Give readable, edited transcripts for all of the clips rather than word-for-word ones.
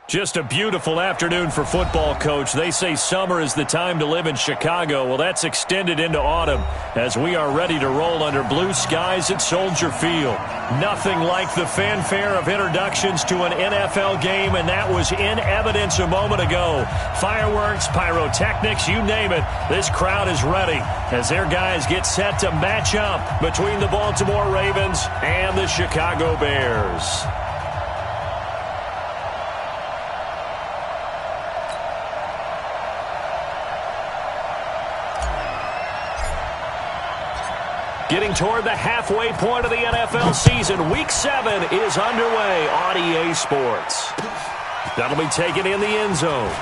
Just a beautiful afternoon for football, Coach. They say summer is the time to live in Chicago. Well, that's extended into autumn as we are ready to roll under blue skies at Soldier Field. Nothing like the fanfare of introductions to an NFL game, and that was in evidence a moment ago. Fireworks, pyrotechnics, you name it. This crowd is ready as their guys get set to match up between the Baltimore Ravens and the Chicago Bears. Getting toward the halfway point of the NFL season, Week 7 is underway on EA Sports. That'll be taken in the end zone.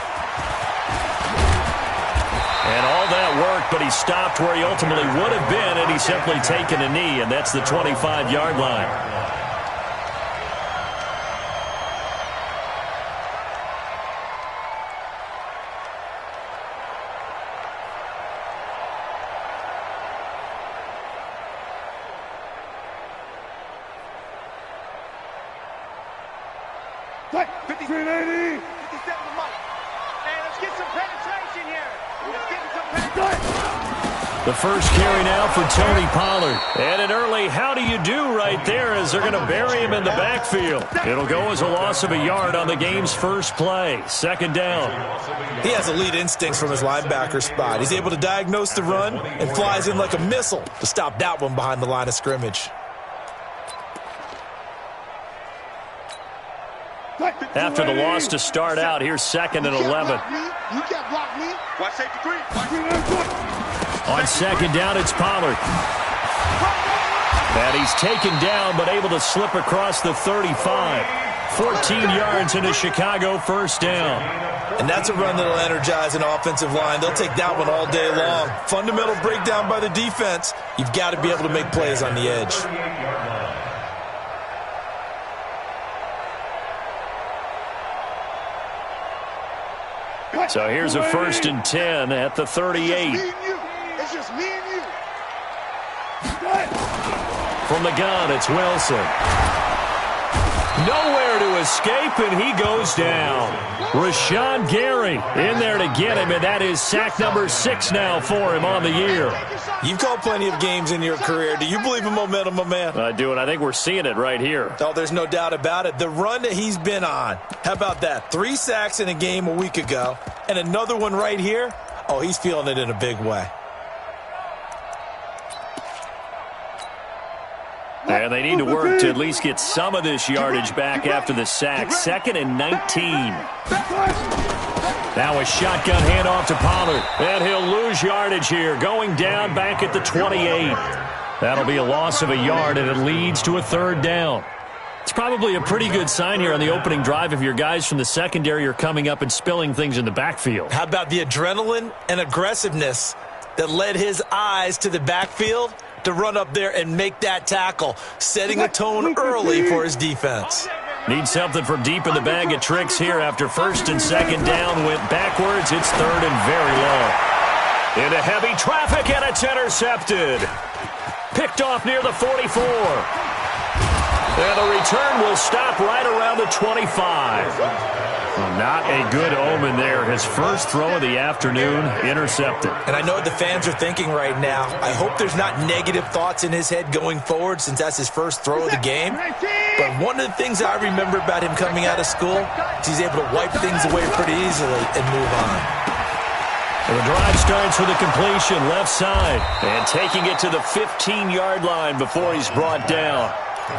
And all that work, but he stopped where he ultimately would have been, and he's simply taken a knee, and that's the 25-yard line. The first carry now for Tony Pollard. And an early how do you do right there as they're going to bury him in the backfield. It'll go as a loss of a yard on the game's first play. Second down. He has elite instincts from his linebacker spot. He's able to diagnose the run and flies in like a missile to stop that one behind the line of scrimmage. After the loss to start out, here's 2nd and 11. You can't block me. Watch safety green. On second down, it's Pollard. And he's taken down, but able to slip across the 35. 14 yards into Chicago, first down. And that's a run that'll energize an offensive line. They'll take that one all day long. Fundamental breakdown by the defense. You've got to be able to make plays on the edge. So here's a 1st and 10 at the 38. It's just me and you. From the gun, it's Wilson. Nowhere to escape, and he goes down. Rashawn Gary in there to get him, and that is sack number 6 now for him on the year. You've called plenty of games in your career. Do you believe in momentum, my man? I do, and I think we're seeing it right here. Oh, there's no doubt about it. The run that he's been on. How about that? 3 sacks in a game a week ago, and another one right here. Oh, he's feeling it in a big way. And they need to work to at least get some of this yardage back after the sack. 2nd and 19. Now a shotgun handoff to Pollard. And he'll lose yardage here, going down back at the 28. That'll be a loss of a yard, and it leads to a 3rd down. It's probably a pretty good sign here on the opening drive if your guys from the secondary are coming up and spilling things in the backfield. How about the adrenaline and aggressiveness that led his eyes to the backfield to run up there and make that tackle, setting a tone early for his defense. Need something from deep in the bag of tricks here after 1st and 2nd down went backwards. It's 3rd and very low. Into heavy traffic, and it's intercepted. Picked off near the 44. And the return will stop right around the 25. Well, not a good omen there. His first throw of the afternoon intercepted. And I know what the fans are thinking right now. I hope there's not negative thoughts in his head going forward since that's his first throw of the game. But one of the things I remember about him coming out of school is he's able to wipe things away pretty easily and move on. And the drive starts with a completion left side. And taking it to the 15-yard line before he's brought down.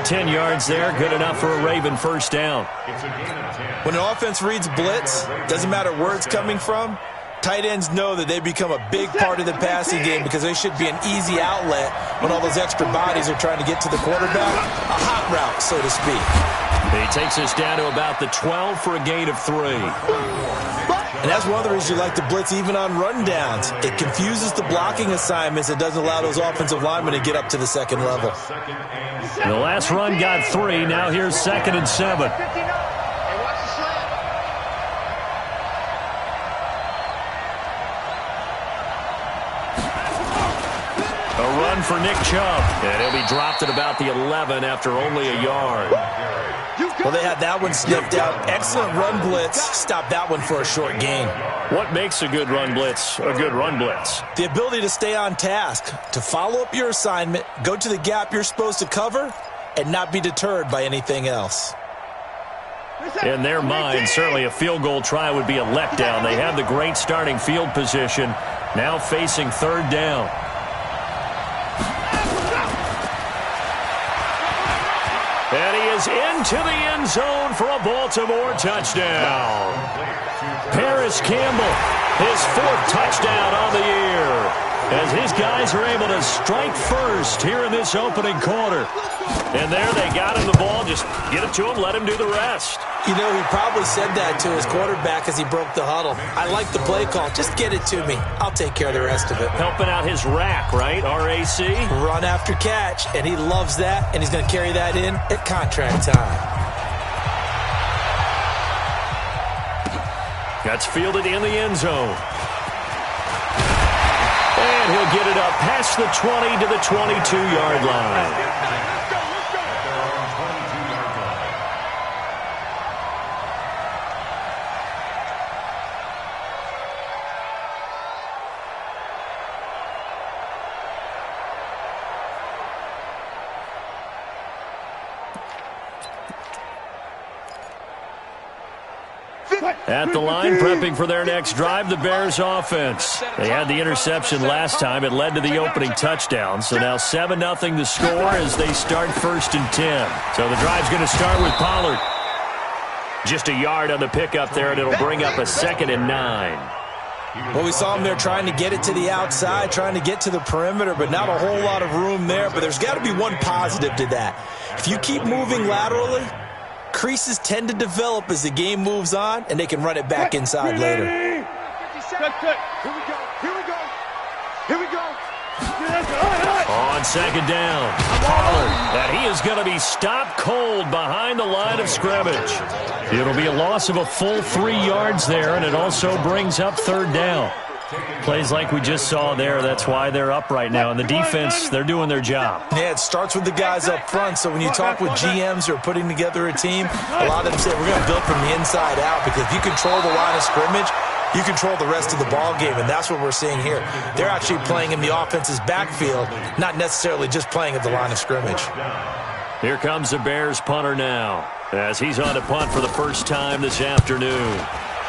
10 yards there, good enough for a Raven first down. When an offense reads blitz, doesn't matter where it's coming from, tight ends know that they become a big part of the passing game because they should be an easy outlet when all those extra bodies are trying to get to the quarterback. A hot route, so to speak. He takes us down to about the 12 for a gain of 3. And that's one of the reasons you like to blitz even on rundowns. It confuses the blocking assignments. It doesn't allow those offensive linemen to get up to the second level. The last run got 3. Now here's 2nd and 7. A run for Nick Chubb, and he'll be dropped at about the 11 after only a yard. Well, they had that one sniffed out. Excellent run blitz. Stop that one for a short gain. What makes a good run blitz a good run blitz? The ability to stay on task, to follow up your assignment, go to the gap you're supposed to cover, and not be deterred by anything else. In their mind, certainly a field goal try would be a letdown. They have the great starting field position, now facing third down. And he is into the end zone for a Baltimore touchdown. Paris Campbell, his 4th touchdown on the year, as his guys are able to strike first here in this opening quarter. And there they got him the ball. Just get it to him, let him do the rest. You know, he probably said that to his quarterback as he broke the huddle. I like the play call. Just get it to me. I'll take care of the rest of it. Helping out his rack, right? R-A-C? Run after catch, and he loves that, and he's going to carry that in at contract time. That's fielded in the end zone. And he'll get it up past the 20 to the 22-yard line. At the line, prepping for their next drive, the Bears offense. They had the interception last time. It led to the opening touchdown. So now 7-0 the score as they start 1st and 10. So the drive's going to start with Pollard. Just a yard on the pickup there, and it'll bring up a 2nd and 9. Well, we saw him there trying to get it to the outside, trying to get to the perimeter, but not a whole lot of room there. But there's got to be one positive to that. If you keep moving laterally, creases tend to develop as the game moves on, and they can run it back inside later. Here we go. Here we go. Here we go. On 2nd down, Pollard, and he is going to be stopped cold behind the line of scrimmage. It'll be a loss of a full 3 yards there, and it also brings up 3rd down. Plays like we just saw there, that's why they're up right now. And the defense, they're doing their job. Yeah, it starts with the guys up front. So when you talk with GMs who are putting together a team, a lot of them say we're going to build from the inside out, because if you control the line of scrimmage, you control the rest of the ball game, and that's what we're seeing here. They're actually playing in the offense's backfield, not necessarily just playing at the line of scrimmage. Here comes the Bears punter now, as he's on to punt for the first time this afternoon.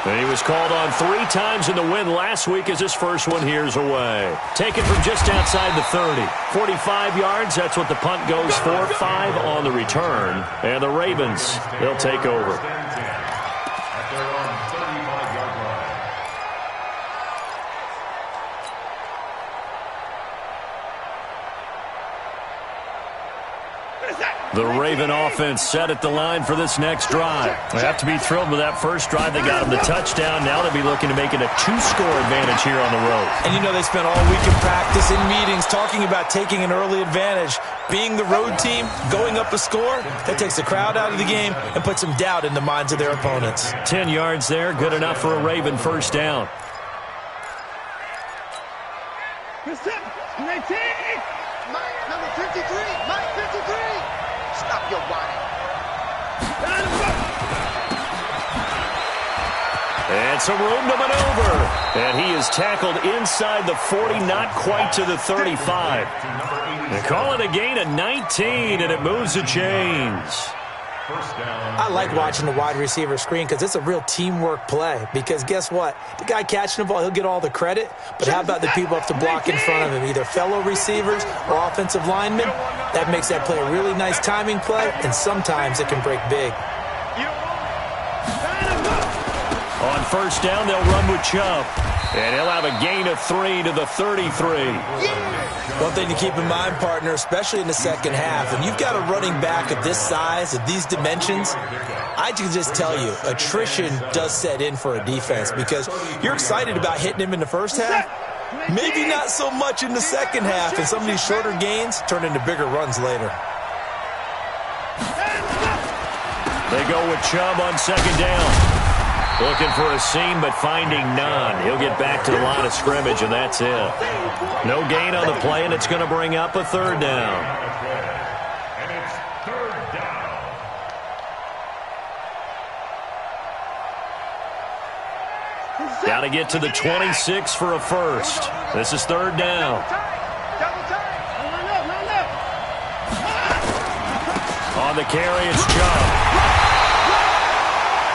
And he was called on 3 times in the win last week as his first one here's away. Taken from just outside the 30. 45 yards, that's what the punt goes for. 5 on the return. And the Ravens, they'll take over. The Raven offense set at the line for this next drive. They have to be thrilled with that first drive. They got them the touchdown. Now they'll be looking to make it a 2-score advantage here on the road. And you know they spent all week in practice, in meetings, talking about taking an early advantage. Being the road team, going up a score, that takes the crowd out of the game and puts some doubt in the minds of their opponents. 10 yards there, good enough for a Raven first down. Number 53, Mike 53. Stop your whining. And some room to maneuver. And he is tackled inside the 40, not quite to the 35. They call it a gain of 19, and it moves the chains. I like watching the wide receiver screen because it's a real teamwork play. Because guess what? The guy catching the ball, he'll get all the credit. But how about the people up to block in front of him, either fellow receivers or offensive linemen? That makes that play a really nice timing play, and sometimes it can break big. On first down, they'll run with Chubb. And he'll have a gain of 3 to the 33. One thing to keep in mind, partner, especially in the second half, when you've got a running back of this size, of these dimensions, I can just tell you, attrition does set in for a defense because you're excited about hitting him in the first half, maybe not so much in the second half, and some of these shorter gains turn into bigger runs later. They go with Chubb on second down. Looking for a seam, but finding none. He'll get back to the line of scrimmage, and that's it. No gain on the play, and it's going to bring up a third down. And it's third down. Got to get to the 26 for a first. This is third down. On the carry, it's Chubb.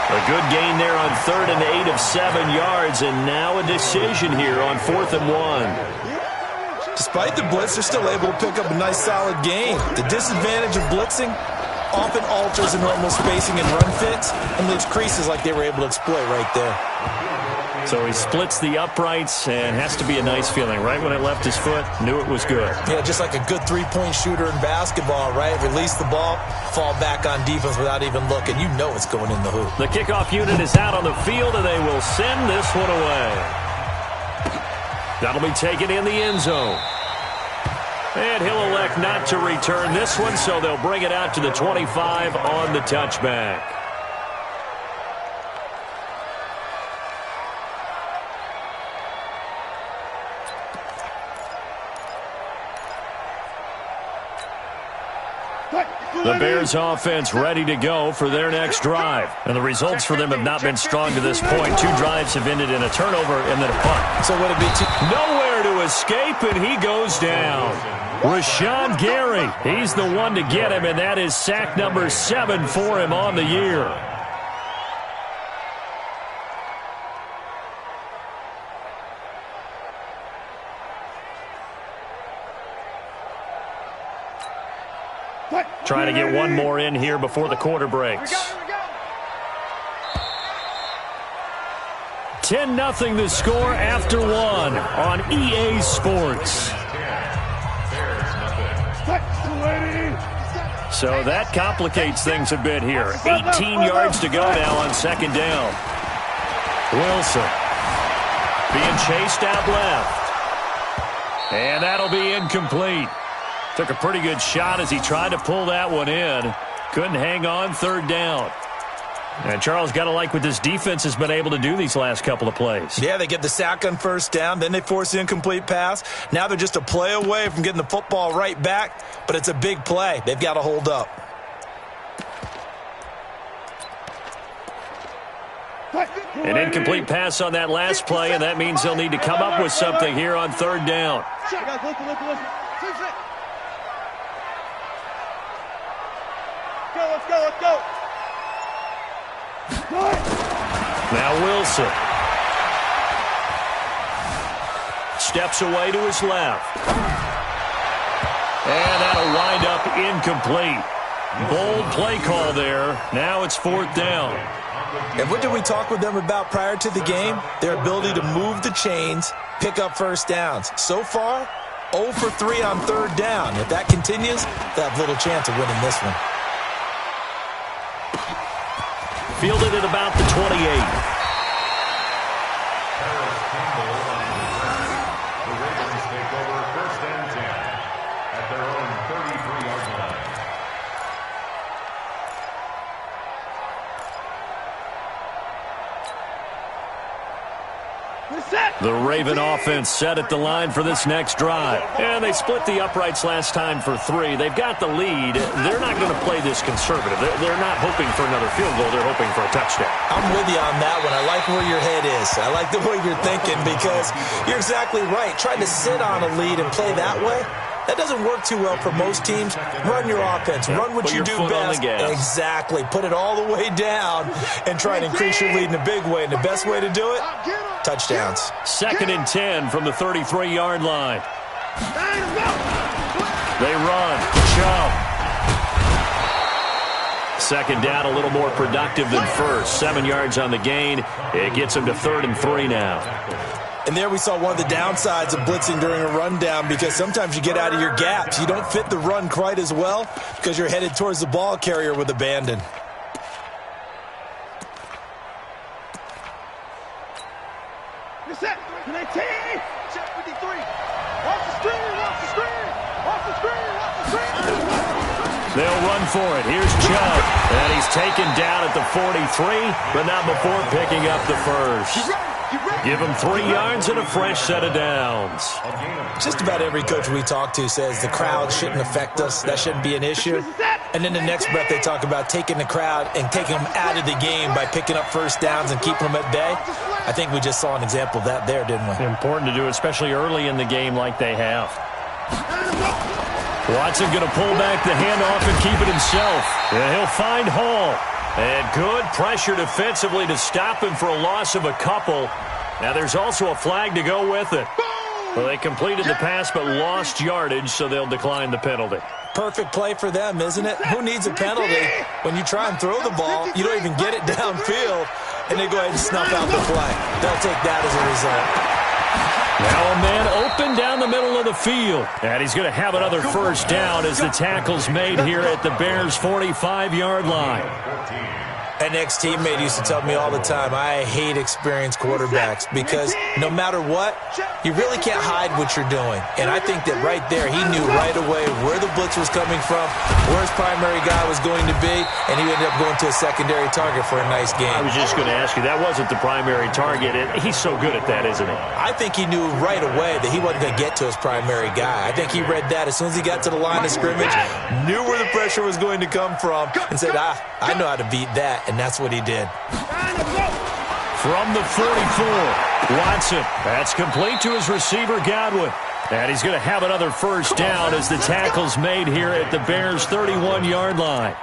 A good gain there on 3rd and 8 of 7 yards, and now a decision here on 4th and 1. Despite the blitz, they're still able to pick up a nice, solid gain. The disadvantage of blitzing often alters the normal spacing and run fits and leaves creases like they were able to exploit right there. So he splits the uprights, and has to be a nice feeling. Right when it left his foot, knew it was good. Yeah, just like a good three-point shooter in basketball, right? Release the ball, fall back on defense without even looking. You know it's going in the hoop. The kickoff unit is out on the field, and they will send this one away. That'll be taken in the end zone. And he'll elect not to return this one, so they'll bring it out to the 25 on the touchback. The Bears offense ready to go for their next drive. And the results for them have not been strong to this point. 2 drives have ended in a turnover and then a punt. So would it be nowhere to escape, and he goes down. Rashawn Gary, he's the one to get him, and that is sack number 7 for him on the year. Trying to get one more in here before the quarter breaks. 10-0 the score after 1 on EA Sports. So that complicates things a bit here. 18 yards to go now on 2nd down. Wilson being chased out left. And that'll be incomplete. Took a pretty good shot as he tried to pull that one in. Couldn't hang on, 3rd down. And Charles, got to like what this defense has been able to do these last couple of plays. Yeah, they get the sack on 1st down, then they force the incomplete pass. Now they're just a play away from getting the football right back, but it's a big play. They've got to hold up. An incomplete pass on that last play, and that means they'll need to come up with something here on 3rd down. Let's go. Now Wilson steps away to his left. And that'll wind up incomplete. Bold play call there. Now it's 4th down. And what did we talk with them about prior to the game? Their ability to move the chains, pick up 1st downs. So far, 0 for 3 on 3rd down. If that continues, they'll have little chance of winning this one. Fielded at about the 28. The Ravens take over 1st and 10 at their own 33-yard line. The Raven offense set at the line for this next drive. And they split the uprights last time for 3. They've got the lead. They're not going to play this conservative. They're not hoping for another field goal. They're hoping for a touchdown. I'm with you on that one. I like where your head is. I like the way you're thinking because you're exactly right. Trying to sit on a lead and play that way, that doesn't work too well for most teams. Run your offense. Run what you do best. Exactly. Put it all the way down and try and increase your lead in a big way. And the best way to do it, touchdowns. 2nd and 10 from the 33-yard line. They run. Chubb. 2nd down, a little more productive than 1st. 7 yards on the gain. It gets them to 3rd and 3 now. And there we saw one of the downsides of blitzing during a rundown because sometimes you get out of your gaps. You don't fit the run quite as well because you're headed towards the ball carrier with abandon. Check 53. Watch the screen. They'll run for it. Here's Chubb. And he's taken down at the 43, but not before picking up the first. Give him 3 yards and a fresh set of downs. Just about every coach we talk to says the crowd shouldn't affect us. That shouldn't be an issue. And then the next breath they talk about taking the crowd and taking them out of the game by picking up first downs and keeping them at bay. I think we just saw an example of that there, didn't we? Important to do, especially early in the game like they have. Watson going to pull back the handoff and keep it himself. And he'll find Hall. And good pressure defensively to stop him for a loss of a couple. Now there's also a flag to go with it. Well, they completed the pass but lost yardage, so they'll decline the penalty. Perfect play for them, isn't it? Who needs a penalty when you try and throw the ball, you don't even get it downfield, and they go ahead and snuff out the play. They'll take that as a result. Now a man open down the middle of the field. And he's going to have another first down as the tackle's made here at the Bears' 45-yard line. An ex-teammate used to tell me all the time, I hate experienced quarterbacks because no matter what, you really can't hide what you're doing. And I think that right there, he knew right away where the blitz was coming from, where his primary guy was going to be, and he ended up going to a secondary target for a nice game. I was just going to ask you, that wasn't the primary target. He's so good at that, isn't he? I think he knew right away that he wasn't going to get to his primary guy. I think he read that as soon as he got to the line of scrimmage, knew where the pressure was going to come from, and said, I know how to beat that. And that's what he did. From the 44, Watson. That's complete to his receiver, Godwin. And he's going to have another first down as the tackle's made here at the Bears' 31-yard line.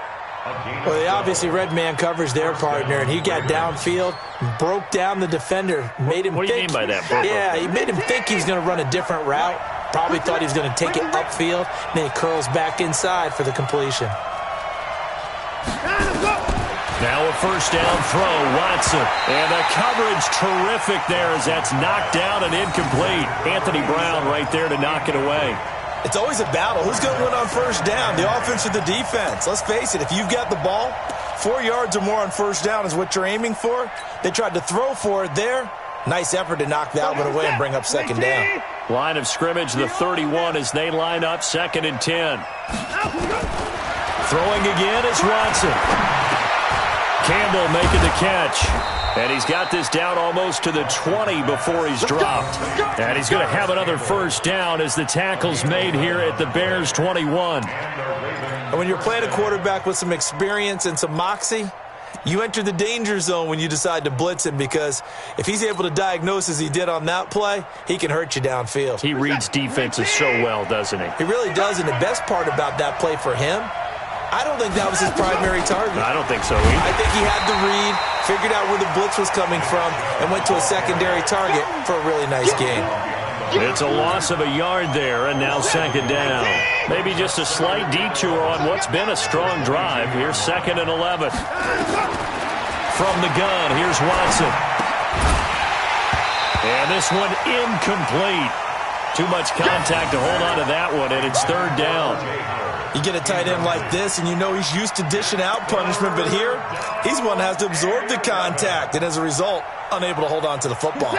Well, they obviously read man coverage their partner, and he got downfield, broke down the defender, made him What do you mean by that, Burko? Yeah, he made him think he was going to run a different route. Probably thought he was going to take it upfield, and then he curls back inside for the completion. Now a first down throw, Watson. And the coverage terrific there as that's knocked down and incomplete. Anthony Brown right there to knock it away. It's always a battle. Who's going to win on first down, the offense or the defense? Let's face it, if you've got the ball, 4 yards or more on first down is what you're aiming for. They tried to throw for it there. Nice effort to knock that one away and bring up second down. Line of scrimmage, the 31 as they line up 2nd and 10. Throwing again is Watson. Campbell making the catch. And he's got this down almost to the 20 before he's dropped. And he's going to have another first down as the tackle's made here at the Bears' 21. And when you're playing a quarterback with some experience and some moxie, you enter the danger zone when you decide to blitz him, because if he's able to diagnose as he did on that play, he can hurt you downfield. He reads defenses so well, doesn't he? He really does, and the best part about that play for him, I don't think that was his primary target. I don't think so either. I think he had the read, figured out where the blitz was coming from, and went to a secondary target for a really nice game. It's a loss of a yard there, and now second down. Maybe just a slight detour on what's been a strong drive. Here's 2nd and 11. From the gun, here's Watson. And this one incomplete. Too much contact to hold on to that one, and it's 3rd down. You get a tight end like this, and you know he's used to dishing out punishment, but here, he's one that has to absorb the contact, and as a result, unable to hold on to the football.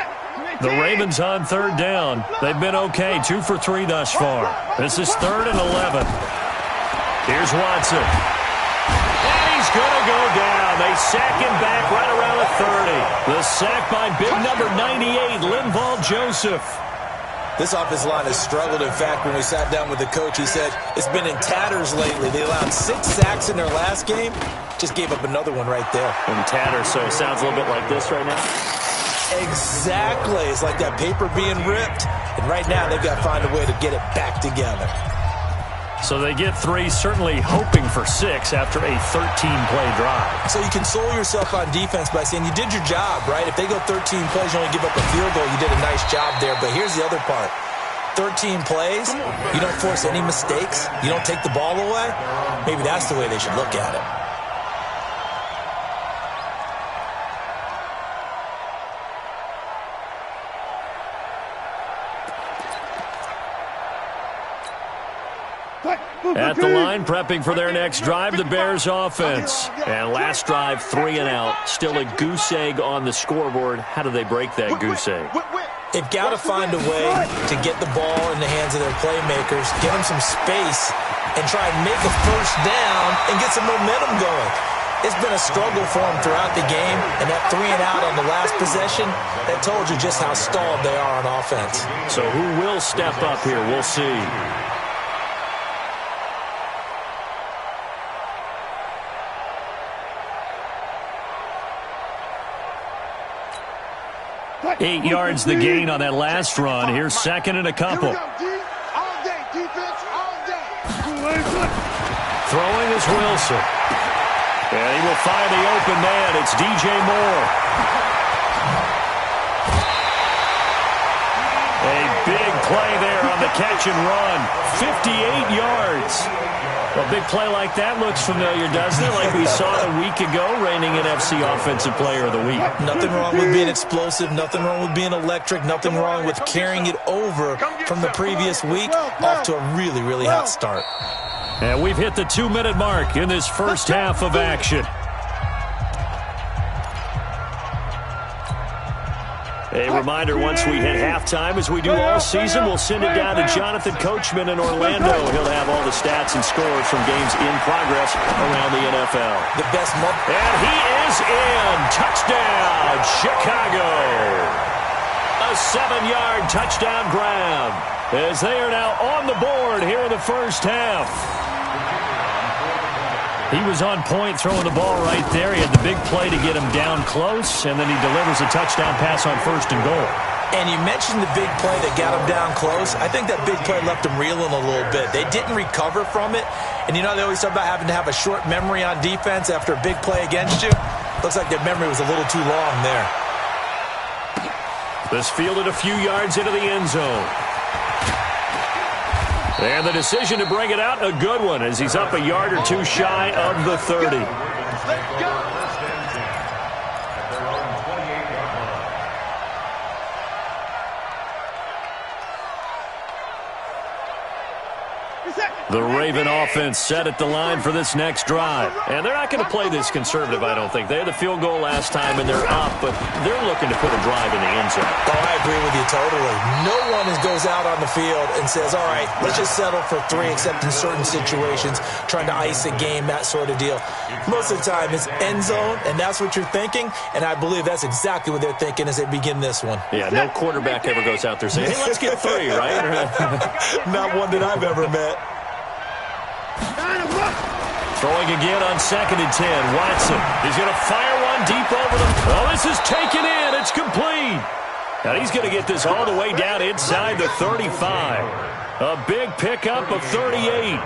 The Ravens on 3rd down. They've been okay, 2 for 3 thus far. This is 3rd and 11. Here's Watson. And he's going to go down. They sack him back right around the 30. The sack by big number 98, Linval Joseph. This offensive line has struggled. In fact, when we sat down with the coach, he said it's been in tatters lately. They allowed 6 sacks in their last game. Just gave up another one right there. In tatters, so it sounds a little bit like this right now? Exactly. It's like that paper being ripped. And right now, they've got to find a way to get it back together. So they get 3, certainly hoping for 6 after a 13-play drive. So you console yourself on defense by saying you did your job, right? If they go 13 plays, you only give up a field goal, you did a nice job there. But here's the other part. 13 plays, you don't force any mistakes, you don't take the ball away. Maybe that's the way they should look at it. At the line, prepping for their next drive, the Bears offense. And last drive, 3 and out. Still a goose egg on the scoreboard. How do they break that goose egg? They've got to find a way to get the ball in the hands of their playmakers, get them some space, and try and make a first down and get some momentum going. It's been a struggle for them throughout the game, and that 3-and-out on the last possession, that told you just how stalled they are on offense. So who will step up here? We'll see. Eight yards the gain on that last run. Here's second and a couple. Throwing is Wilson. And he will find the open man. It's DJ Moore. A big play there on the catch and run. 58 yards. A big play like that looks familiar, doesn't it? Like we saw a week ago, reigning NFC Offensive Player of the Week. Nothing wrong with being explosive. Nothing wrong with being electric. Nothing wrong with carrying it over from the previous week off to a really, really hot start. And we've hit the 2-minute mark in this first half of action. A reminder, once we hit halftime, as we do all season, we'll send it down to Jonathan Coachman in Orlando. He'll have all the stats and scores from games in progress around the NFL. The best month. And he is in. Touchdown, Chicago. A 7-yard touchdown grab as they are now on the board here in the first half. He was on point throwing the ball right there. He had the big play to get him down close, and then he delivers a touchdown pass on first and goal. And you mentioned the big play that got him down close. I think that big play left him reeling a little bit. They didn't recover from it. And, you know, they always talk about having to have a short memory on defense after a big play against you. Looks like their memory was a little too long there. This fielded a few yards into the end zone. And the decision to bring it out, a good one, as he's up a yard or two shy of the 30. The Raven offense set at the line for this next drive. And they're not going to play this conservative, I don't think. They had the field goal last time, and they're up, but they're looking to put a drive in the end zone. Oh, I agree with you totally. No one goes out on the field and says, all right, let's just settle for 3, except in certain situations, trying to ice a game, that sort of deal. Most of the time, it's end zone, and that's what you're thinking, and I believe that's exactly what they're thinking as they begin this one. Yeah, no quarterback ever goes out there saying, hey, let's get 3, right? Not one that I've ever met. Throwing again on 2nd and 10. Watson, he's going to fire one deep over them. Oh, this is taken in. It's complete. And he's going to get this all the way down inside the 35. A big pickup of 38.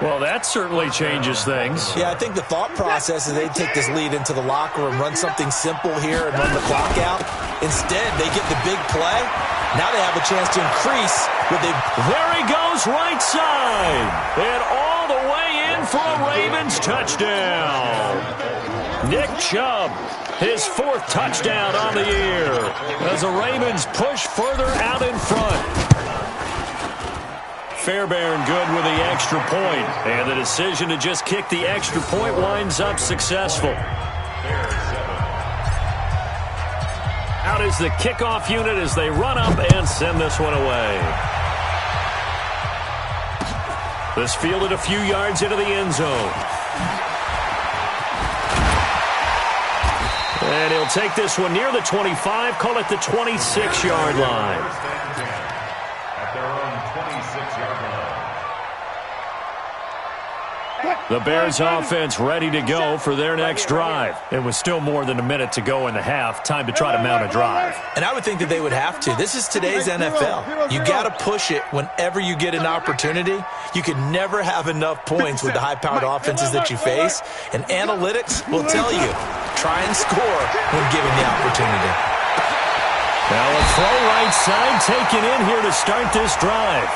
Well, that certainly changes things. Yeah, I think the thought process is they take this lead into the locker room, run something simple here, and run the clock out. Instead, they get the big play. Now they have a chance to increase with a... There he goes, right side. And all the way in for a Ravens touchdown. Nick Chubb, his 4th touchdown on the year, as the Ravens push further out in front. Fairbairn good with the extra point, and the decision to just kick the extra point winds up successful. Out is the kickoff unit as they run up and send this one away. This fielded a few yards into the end zone. And he'll take this one near the 25, call it the 26-yard line. At their own 26-yard line. The Bears offense ready to go for their next drive. It was still more than a minute to go in the half. Time to try to mount a drive. And I would think that they would have to. This is today's NFL. You got to push it whenever you get an opportunity. You can never have enough points with the high-powered offenses that you face. And analytics will tell you, try and score when given the opportunity. Now a throw right side taken in here to start this drive.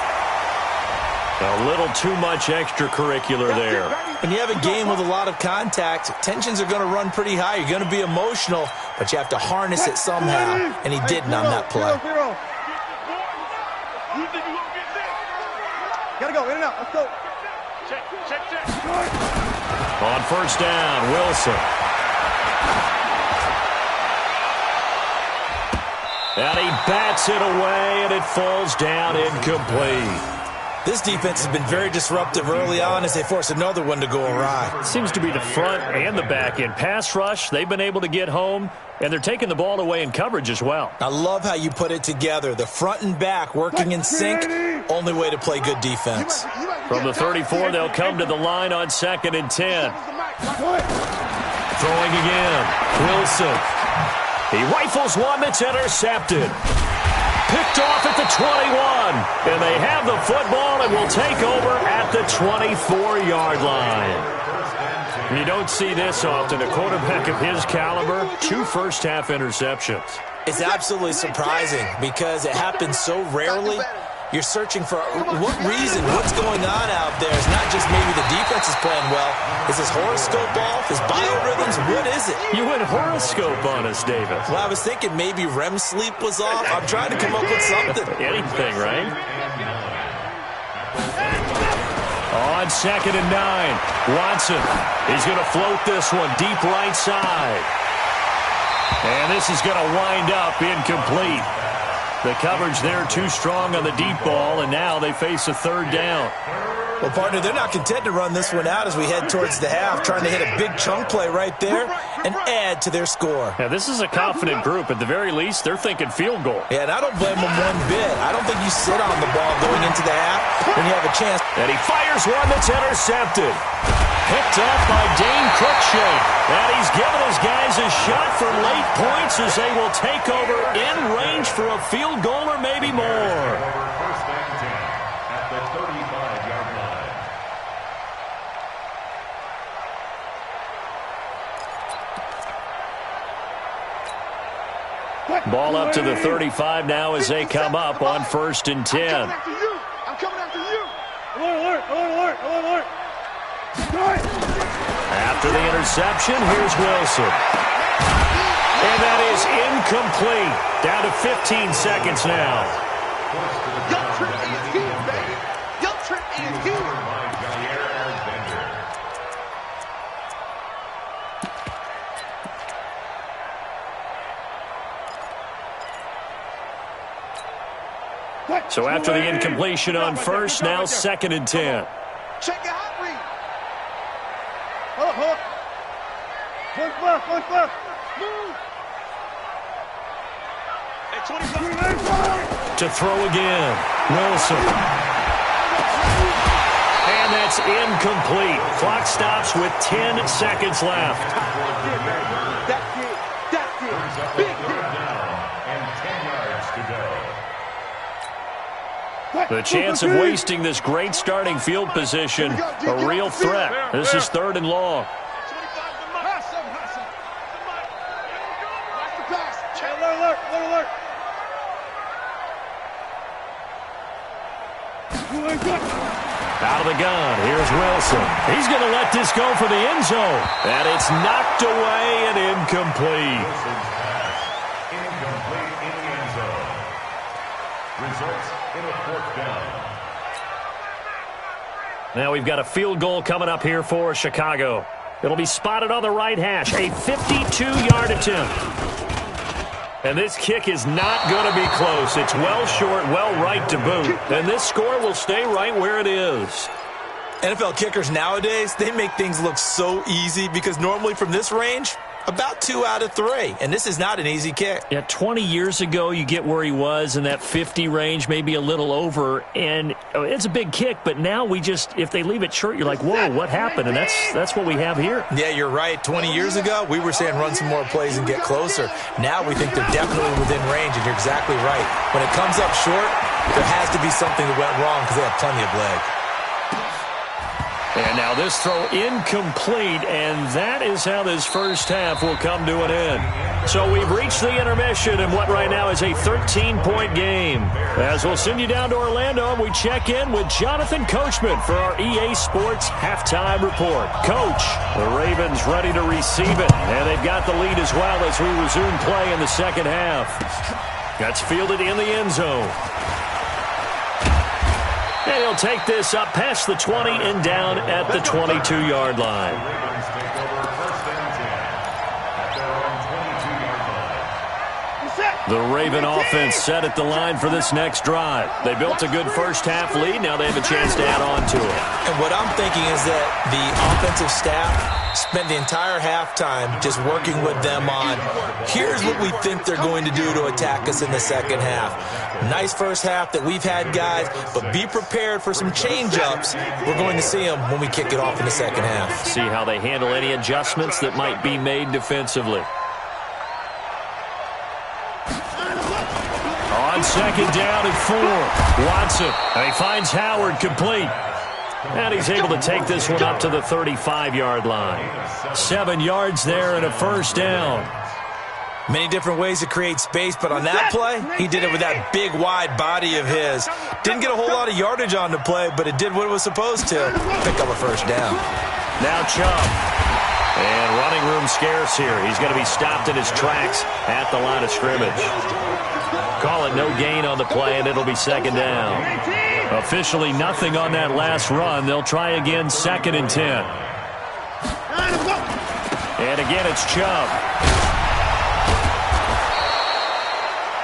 A little too much extracurricular there. When you have a game with a lot of contact, tensions are going to run pretty high. You're going to be emotional, but you have to harness it somehow, and he didn't on that play. Gotta go, in and out, let's go. Check. On first down, Wilson. And he bats it away, and it falls down incomplete. This defense has been very disruptive early on as they force another one to go awry. Seems to be the front and the back end. Pass rush, they've been able to get home, and they're taking the ball away in coverage as well. I love how you put it together. The front and back working in sync, only way to play good defense. From the 34, they'll come to the line on 2nd and 10. Throwing again. Wilson. He rifles one that's intercepted. Picked off at the 21. And they have the football and will take over at the 24-yard line. You don't see this often. A quarterback of his caliber, 2 first-half interceptions. It's absolutely surprising because it happens so rarely. You're searching for what reason, what's going on out there. It's not just maybe the defense is playing well. Is his horoscope off? His biorhythms? What is it? You went horoscope on us, David. Well, I was thinking maybe REM sleep was off. I'm trying to come up with something. Anything, right? On 2nd and 9, Watson. He's going to float this one deep right side. And this is going to wind up incomplete. The coverage there too strong on the deep ball, and now they face a 3rd down. Well, partner, they're not content to run this one out as we head towards the half, trying to hit a big chunk play right there and add to their score. Now, this is a confident group. At the very least, they're thinking field goal. Yeah, and I don't blame them one bit. I don't think you sit on the ball going into the half when you have a chance. And he fires one that's intercepted. Picked off by Dane Cruikshank. And he's given his guys a shot for late points as they will take over in range for a field goal or maybe more. First and 10 at the 35-yard line. Ball up to the 35 now as they come up on 1st and 10. I'm coming after you. Alert, alert, alert, alert. After the interception, here's Wilson. And that is incomplete. Down to 15 seconds now. Young Trent is here, baby. Young Trent is here. So after the incompletion on 1st, now 2nd and 10. Check your hot read. Hook. Look left. Move. To throw again. Wilson. And that's incomplete. Clock stops with 10 seconds left. That's it. Big hit. And 10 yards to go. The chance of wasting this great starting field position, a real threat. This is 3rd and long. Out of the gun, here's Wilson. He's going to let this go for the end zone. And it's knocked away and incomplete. Wilson's pass incomplete in the end zone. Results in a 4th down. Now we've got a field goal coming up here for Chicago. It'll be spotted on the right hash. A 52-yard attempt. And this kick is not going to be close. It's well short, well right to boot. And this score will stay right where it is. NFL kickers nowadays, they make things look so easy because normally from this range, about 2 out of 3. And this is not an easy kick. Yeah, 20 years ago, you get where he was in that 50 range, maybe a little over. And it's a big kick, but now we just, if they leave it short, you're like, whoa, what happened? And that's what we have here. Yeah, you're right. 20 years ago, we were saying run some more plays and get closer. Now we think they're definitely within range, and you're exactly right. When it comes up short, there has to be something that went wrong because they have plenty of leg. And now this throw incomplete, and that is how this first half will come to an end. So we've reached the intermission in what right now is a 13-point game. As we'll send you down to Orlando, we check in with Jonathan Coachman for our EA Sports Halftime Report. Coach, the Ravens ready to receive it, and they've got the lead as well as we resume play in the second half. That's fielded in the end zone. And he'll take this up past the 20 and down at the 22-yard line. The Ravens take over 1st and 10 at their own 22-yard line. The Raven offense set at the line for this next drive. They built a good first-half lead. Now they have a chance to add on to it. And what I'm thinking is that the offensive staff spent the entire halftime just working with them on, here's what we think they're going to do to attack us in the second half. Nice first half that we've had, guys, but be prepared for some change-ups. We're going to see them when we kick it off in the second half. See how they handle any adjustments that might be made defensively. On second down and 4, Watson. And he finds Howard complete. And he's able to take this one up to the 35-yard line. 7 yards there and a first down. Many different ways to create space, but on that play, he did it with that big, wide body of his. Didn't get a whole lot of yardage on the play, but it did what it was supposed to. Pick up a first down. Now Chubb. And running room scarce here. He's going to be stopped in his tracks at the line of scrimmage. Call it no gain on the play, and it'll be second down. Officially nothing on that last run. They'll try again, 2nd and 10. And again, it's Chubb.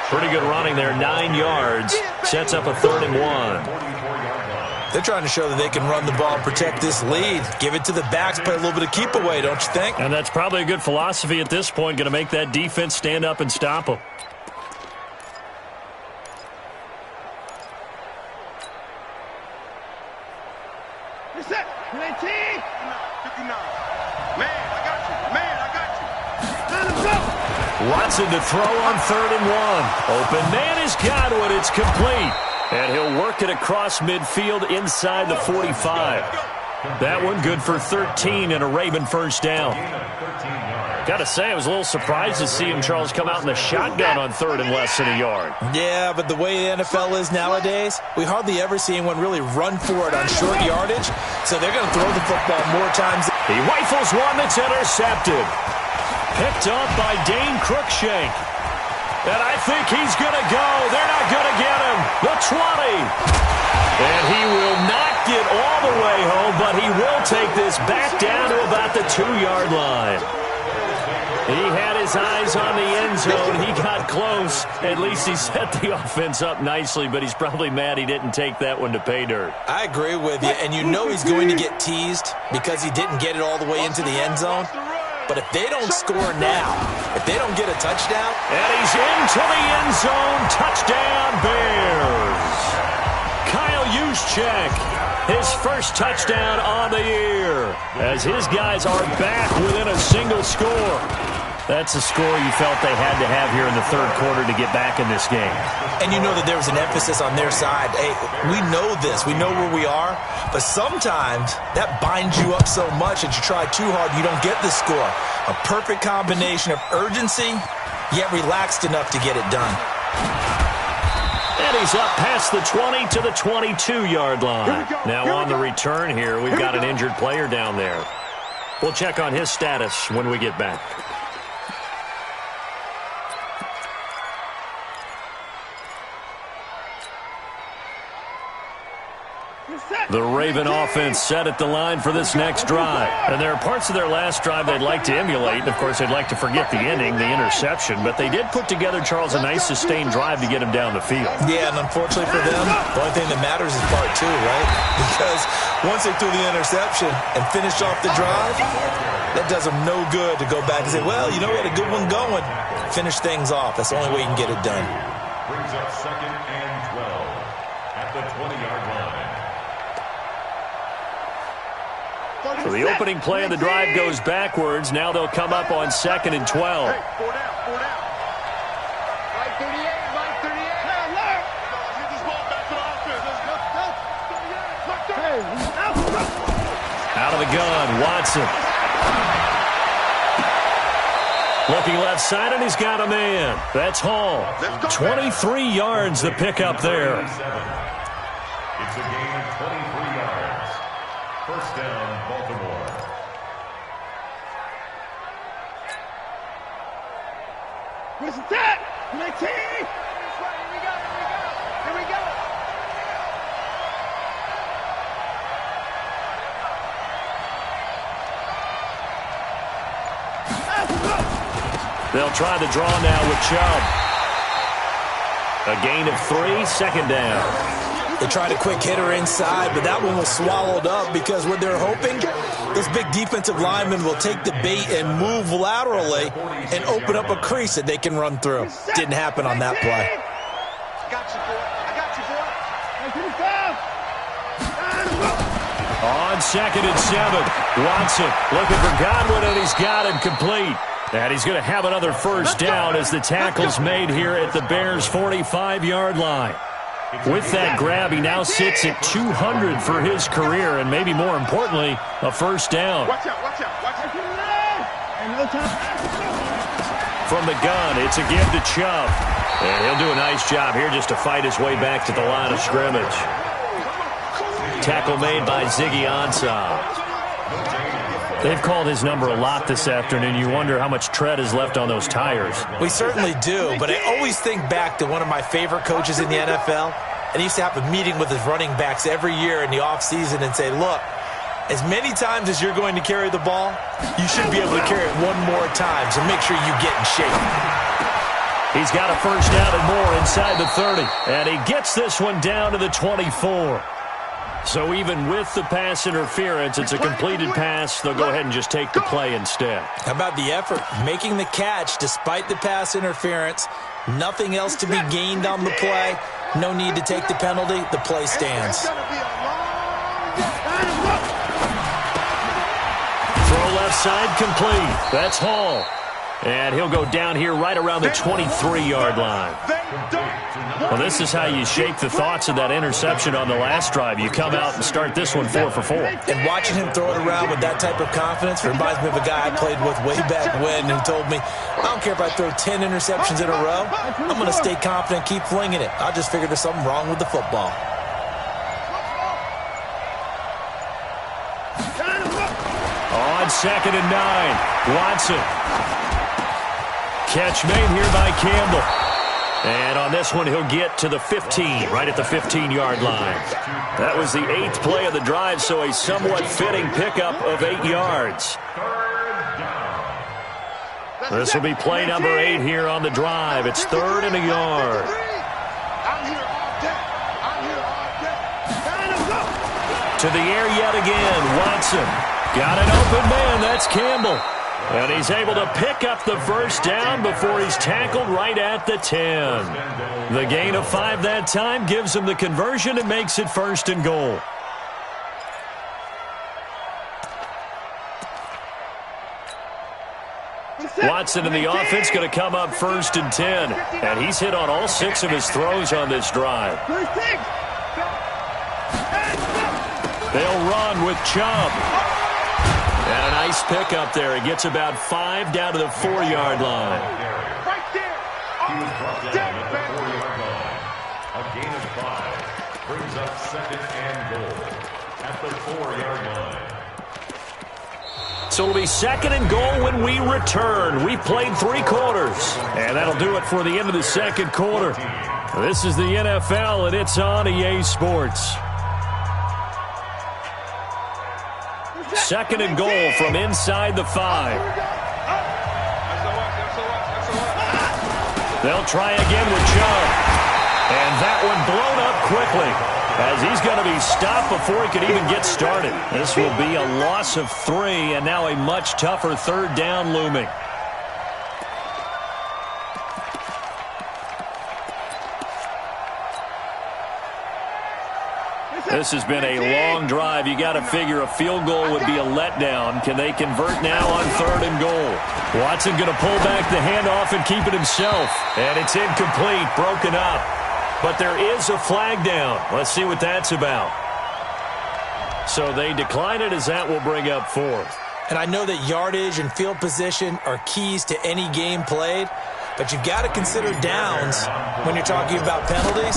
Pretty good running there, 9 yards. Sets up a 3rd and 1. They're trying to show that they can run the ball, protect this lead. Give it to the backs, play a little bit of keep away, don't you think? And that's probably a good philosophy at this point, going to make that defense stand up and stop them. Watson to throw on 3rd and 1. Open man has got it. It's complete. And he'll work it across midfield inside the 45. That one good for 13 and a Raven first down. Got to say, I was a little surprised to see him, Charles, come out in the shotgun on 3rd and less than a yard. Yeah, but the way the NFL is nowadays, we hardly ever see anyone really run for it on short yardage. So they're going to throw the football more times. He rifles one that's intercepted. Picked up by Dane Cruikshank. And I think he's going to go. They're not going to get him. The 20. And he will not get all the way home, but he will take this back down to about the 2-yard line. He had his eyes on the end zone. He got close. At least he set the offense up nicely, but he's probably mad he didn't take that one to pay dirt. I agree with you, and you know he's going to get teased because he didn't get it all the way into the end zone. But if they don't score now, if they don't get a touchdown. And he's into the end zone. Touchdown, Bears. Kyle Juszczyk, his first touchdown on the year, as his guys are back within a single score. That's a score you felt they had to have here in the 3rd quarter to get back in this game. And you know that there was an emphasis on their side. Hey, we know this. We know where we are. But sometimes that binds you up so much that you try too hard and you don't get the score. A perfect combination of urgency, yet relaxed enough to get it done. And he's up past the 20 to the 22-yard line. Now on the return here, we've got an injured player down there. We'll check on his status when we get back. The Raven offense set at the line for this next drive. And there are parts of their last drive they'd like to emulate. And, of course, they'd like to forget the ending, the interception. But they did put together, Charles, a nice sustained drive to get him down the field. Yeah, and unfortunately for them, the only thing that matters is part 2, right? Because once they threw the interception and finished off the drive, that does them no good to go back and say, well, you know, we had a good one going. Finish things off. That's the only way you can get it done. Brings up 2nd and 12 at the 20-yard line. So the opening play of the drive goes backwards. Now they'll come up on 2nd and 12. Hey, 4 down, 4 down. Right 38, right 38. Let's get this ball back to the offense. Let's go. Out of the gun, Watson. Looking left side, and he's got a man. That's Hall. 23 yards the pickup there. It's a gain of 23 yards. First down, Baltimore. Where's the tap? 19. Here we go. Here we go. They'll try the draw now with Chubb. A gain of 3, second down. They tried a quick hitter inside, but that one was swallowed up because what they're hoping, those big defensive linemen will take the bait and move laterally and open up a crease that they can run through. Didn't happen on that play. I got you, boy. I got you, boy. On 2nd and 7, Watson looking for Godwin, and he's got him complete. And he's going to have another first down as the tackle's made here at the Bears' 45-yard line. With that grab, he now sits at 200 for his career, and maybe more importantly, a first down. Watch out, watch out, watch out. From the gun, it's a give to Chubb. And he'll do a nice job here just to fight his way back to the line of scrimmage. Tackle made by Ziggy Ansah. They've called his number a lot this afternoon. You wonder how much tread is left on those tires. We certainly do, but I always think back to one of my favorite coaches in the NFL, and he used to have a meeting with his running backs every year in the offseason and say, look, as many times as you're going to carry the ball, you should be able to carry it one more time, so make sure you get in shape. He's got a first down and more inside the 30, and he gets this one down to the 24. So even with the pass interference, it's a completed pass. They'll go ahead and just take the play instead. How about the effort? Making the catch despite the pass interference. Nothing else to be gained on the play. No need to take the penalty. The play stands. Throw left side complete. That's Hall. And he'll go down here right around the 23-yard line. Well, this is how you shake the thoughts of that interception on the last drive. You come out and start this one 4 for 4. And watching him throw it around with that type of confidence reminds me of a guy I played with way back when who told me, I don't care if I throw 10 interceptions in a row. I'm going to stay confident, keep flinging it. I just figured there's something wrong with the football. On 2nd and 9, Watson. Catch made here by Campbell. And on this one, he'll get to the 15, right at the 15-yard line. That was the 8th play of the drive, so a somewhat fitting pickup of 8 yards. This will be play number 8 here on the drive. It's 3rd and a yard. To the air yet again, Watson. Got an open man, that's Campbell. And he's able to pick up the first down before he's tackled right at the 10. The gain of 5 that time gives him the conversion and makes it 1st and goal. Watson in the offense going to come up 1st and 10. And he's hit on all 6 of his throws on this drive. They'll run with Chubb. And a nice pickup there. He gets about 5 down to the 4-yard line. Right there. He was brought down at the 4-yard line. A gain of 5 brings up 2nd and goal at the 4-yard line. So it'll be 2nd and goal when we return. We've played 3 quarters. And that'll do it for the end of the 2nd quarter. This is the NFL, and it's on EA Sports. 2nd and goal from inside the 5. They'll try again with Chubb. And that one blown up quickly as he's going to be stopped before he could even get started. This will be a loss of 3 and now a much tougher 3rd down looming. This has been a long drive. You got to figure a field goal would be a letdown. Can they convert now on 3rd and goal? Watson going to pull back the handoff and keep it himself. And it's incomplete, broken up. But there is a flag down. Let's see what that's about. So they decline it as that will bring up 4th. And I know that yardage and field position are keys to any game played, but you've got to consider downs when you're talking about penalties.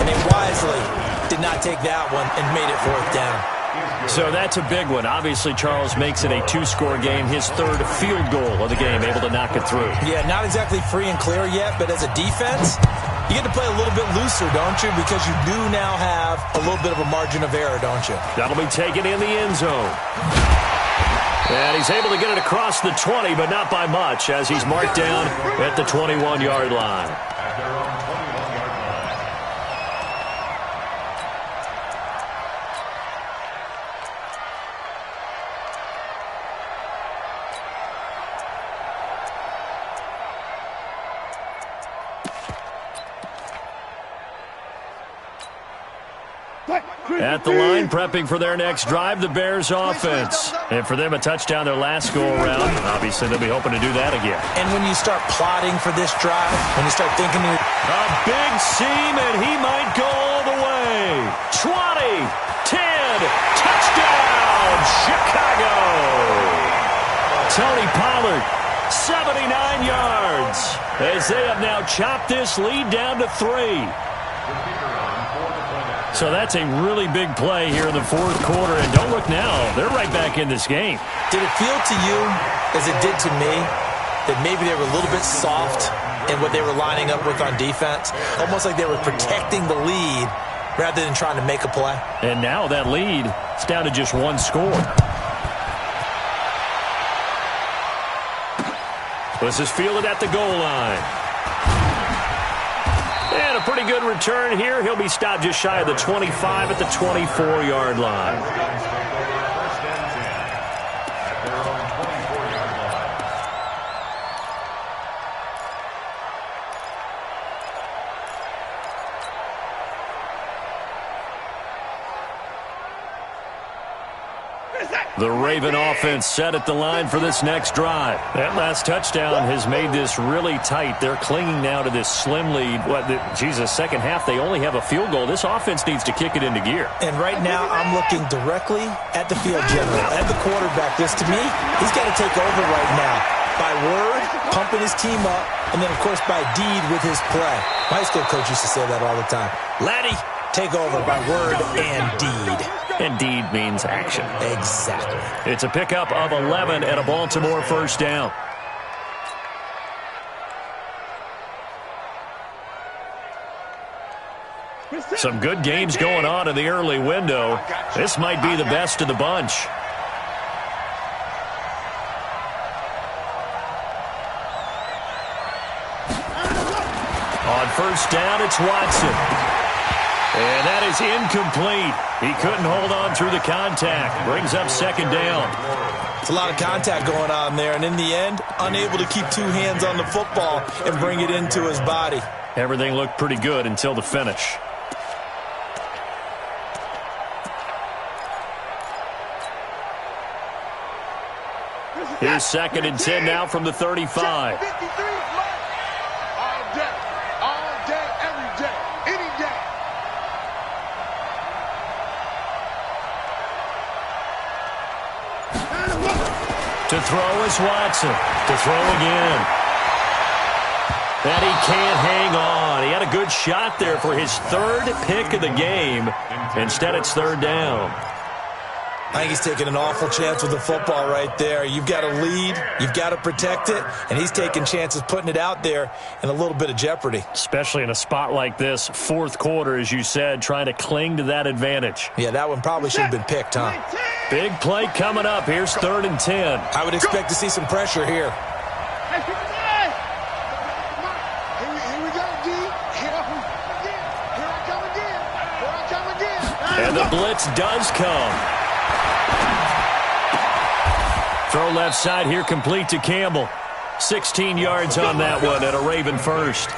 And they wisely did not take that one and made it 4th down. So that's a big one. Obviously, Charles makes it a 2-score game, his 3rd field goal of the game, able to knock it through. Yeah, not exactly free and clear yet, but as a defense, you get to play a little bit looser, don't you? Because you do now have a little bit of a margin of error, don't you? That'll be taken in the end zone. And he's able to get it across the 20, but not by much, as he's marked down at the 21-yard line. At the line, prepping for their next drive, the Bears offense. And for them, a touchdown their last go-around. Obviously, they'll be hoping to do that again. And when you start plotting for this drive, when you start thinking... A big seam, and he might go all the way. 20, 10, touchdown, Chicago! Tony Pollard, 79 yards, as they have now chopped this lead down to 3. So that's a really big play here in the fourth quarter. And don't look now, they're right back in this game. Did it feel to you, as it did to me, that maybe they were a little bit soft in what they were lining up with on defense? Almost like they were protecting the lead rather than trying to make a play. And now that lead is down to just one score. This is fielded at the goal line. And a pretty good return here. He'll be stopped just shy of the 25 at the 24-yard line. The Raven offense set at the line for this next drive. That last touchdown has made this really tight. They're clinging now to this slim lead. Second half, they only have a field goal. This offense needs to kick it into gear. And right now, I'm looking directly at the field general, at the quarterback. This, to me, he's got to take over right now. By word, pumping his team up, and then, of course, by deed with his play. My high school coach used to say that all the time. Laddie, take over by word and deed. And deed means action. Exactly. It's a pickup of 11 and a Baltimore first down. Some good games going on in the early window. This might be the best of the bunch. On first down, it's Watson. And that is incomplete. He couldn't hold on through the contact. Brings up second down. It's a lot of contact going on there, and in the end, unable to keep two hands on the football and bring it into his body. Everything looked pretty good until the finish. Here's second and 10 now from the 35. To throw is Watson. To throw again. And he can't hang on. He had a good shot there for his third pick of the game. Instead, it's third down. I think he's taking an awful chance with the football right there. You've got to lead. You've got to protect it. And he's taking chances putting it out there in a little bit of jeopardy. Especially in a spot like this, fourth quarter, as you said, trying to cling to that advantage. Yeah, that one probably should have been picked, huh? Big play coming up. Here's third and 10. I would expect to see some pressure here. Here we go, D. Here I come again. And the blitz does come. Throw left side here, complete to Campbell. 16 yards on that one at a Raven first.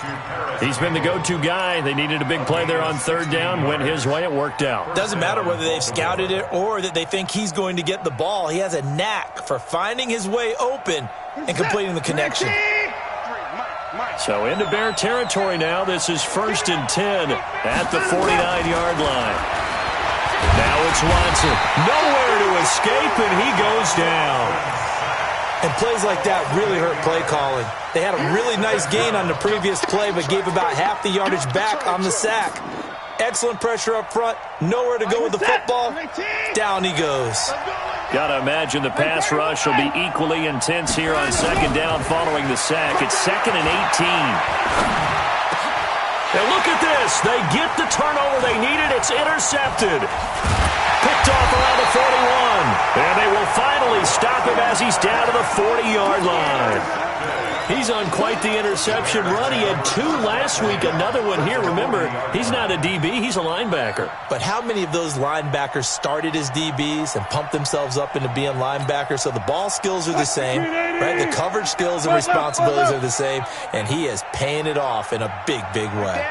He's been the go-to guy. They needed a big play there on third down. Went his way. It worked out. Doesn't matter whether they've scouted it or that they think he's going to get the ball. He has a knack for finding his way open and completing the connection. So into Bear territory now. This is first and 10 at the 49-yard line. Now it's Watson. Nowhere to escape, and he goes down. And plays like that really hurt play calling. They had a really nice gain on the previous play, but gave about half the yardage back on the sack. Excellent pressure up front. Nowhere to go with the football. Down he goes. Got to imagine the pass rush will be equally intense here on second down following the sack. It's second and 18. And look at this. They get the turnover they needed. It's intercepted. Picked off around the 41. And they will finally stop him as he's down to the 40-yard line. He's on quite the interception run. He had 2 last week, another one here. Remember, he's not a DB, he's a linebacker. But how many of those linebackers started as DBs and pumped themselves up into being linebackers? So the ball skills are the same, right? The coverage skills and responsibilities are the same, and he is paying it off in a big, big way.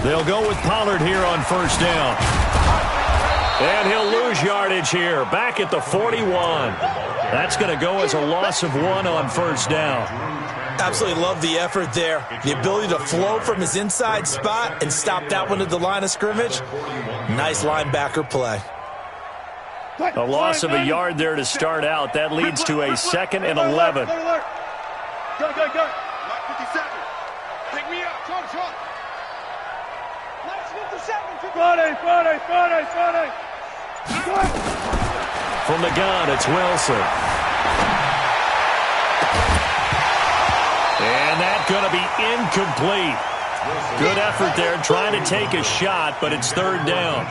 They'll go with Pollard here on first down. And he'll lose yardage here. Back at the 41. That's going to go as a loss of 1 on first down. Absolutely love the effort there. The ability to flow from his inside spot and stop that one at the line of scrimmage. Nice linebacker play. A loss of a yard there to start out. That leads to a 2nd and 11. Go. Lock 57. Take me out. Short. Friday. From the gun, it's Wilson. And that's going to be incomplete. Good effort there, trying to take a shot, but it's 3rd down.